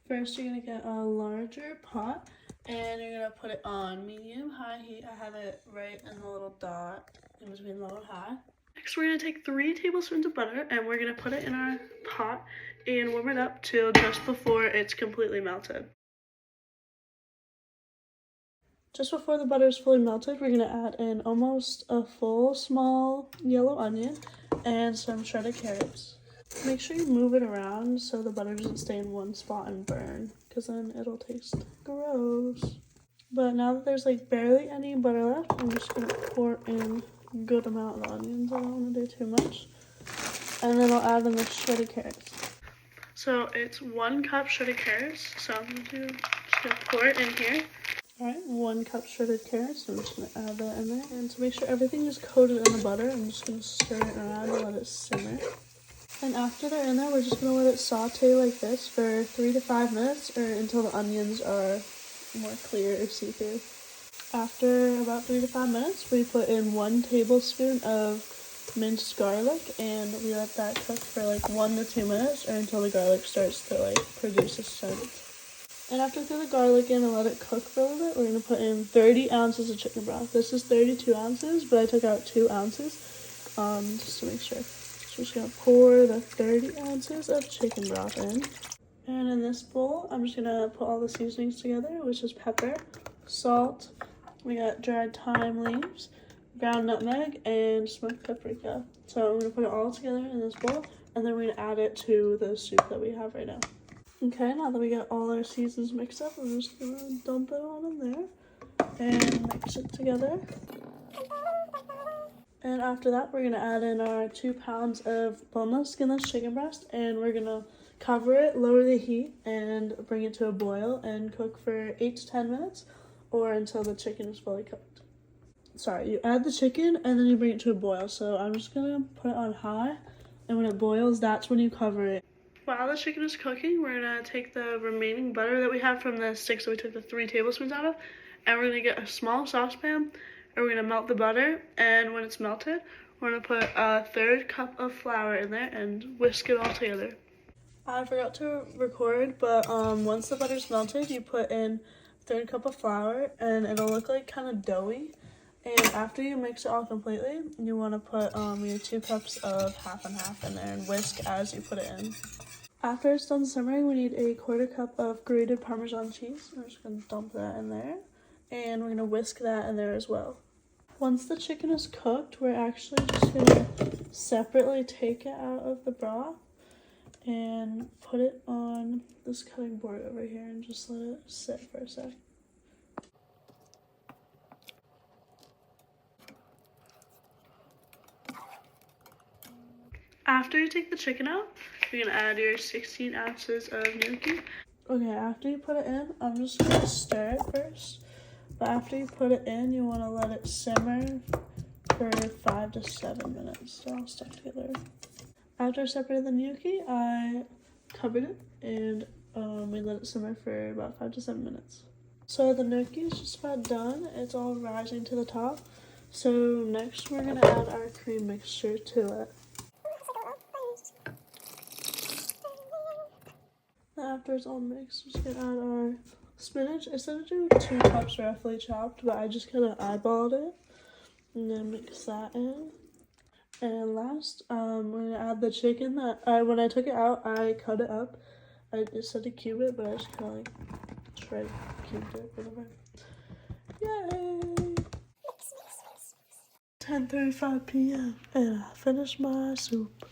First, you're gonna get a larger pot and you're gonna put it on medium-high heat. I have it right in the little dot in between low and high. Next, we're gonna take 3 tablespoons of butter and we're gonna put it in our pot and warm it up till just before it's completely melted. Just before the butter is fully melted, we're gonna add in almost a full small yellow onion and some shredded carrots. Make sure you move it around so the butter doesn't stay in one spot and burn, because then it'll taste gross. But now that there's like barely any butter left, I'm just gonna pour in a good amount of onions. I don't want to do too much. And then I'll add in the shredded carrots. So it's 1 cup shredded carrots, so I'm just gonna pour it in here. Alright, 1 cup shredded carrots. I'm just gonna add that in there. And to make sure everything is coated in the butter, I'm just gonna stir it around and let it simmer. And after they're in there, we're just gonna let it saute like this for 3 to 5 minutes or until the onions are more clear or see-through. After about 3 to 5 minutes, we put in 1 tablespoon of minced garlic and we let that cook for like 1 to 2 minutes or until the garlic starts to like produce a scent. And after we throw the garlic in and let it cook for a little bit, we're gonna put in 30 ounces of chicken broth. This is 32 ounces, but I took out 2 ounces just to make sure. So I'm just gonna pour the 30 ounces of chicken broth in. And in this bowl, I'm just gonna put all the seasonings together, which is pepper, salt, we got dried thyme leaves, ground nutmeg, and smoked paprika. So I'm gonna put it all together in this bowl, and then we're gonna add it to the soup that we have right now. Okay, now that we got all our seasons mixed up, I'm just gonna dump it all in there and mix it together. And after that, we're gonna add in our 2 pounds of boneless, skinless chicken breast, and we're gonna cover it, lower the heat, and bring it to a boil and cook for 8 to 10 minutes or until the chicken is fully cooked. Sorry, you add the chicken and then you bring it to a boil. So I'm just gonna put it on high, and when it boils, that's when you cover it. While the chicken is cooking, we're gonna take the remaining butter that we have from the sticks that we took the 3 tablespoons out of, and we're gonna get a small saucepan, and we're gonna melt the butter, and when it's melted, we're gonna put a 1/3 cup of flour in there and whisk it all together. I forgot to record, but once the butter's melted, you put in 1/3 cup of flour, and it'll look like kind of doughy. And after you mix it all completely, you want to put your 2 cups of half and half in there and whisk as you put it in. After it's done simmering, we need a 1/4 cup of grated Parmesan cheese. We're just gonna dump that in there, and we're gonna whisk that in there as well. Once the chicken is cooked, we're actually just gonna separately take it out of the broth and put it on this cutting board over here and just let it sit for a sec. After you take the chicken out, you're gonna add your 16 ounces of gnocchi. Okay, after you put it in, I'm just gonna stir it first. But after you put it in, you wanna let it simmer for 5 to 7 minutes. So I'll stick together. After I separated the gnocchi, I covered it and we let it simmer for about 5 to 7 minutes. So the gnocchi is just about done. It's all rising to the top. So next we're gonna add our cream mixture to it. After it's all mixed, we're just gonna add our spinach. I said to do 2 cups roughly chopped, but I just kind of eyeballed it. And then mix that in. And last, we're gonna add the chicken that when I took it out, I cut it up. I just said to cube it, but I just kind of like tried cubed it, whatever. Yay! 10:35 p.m. and I finished my soup.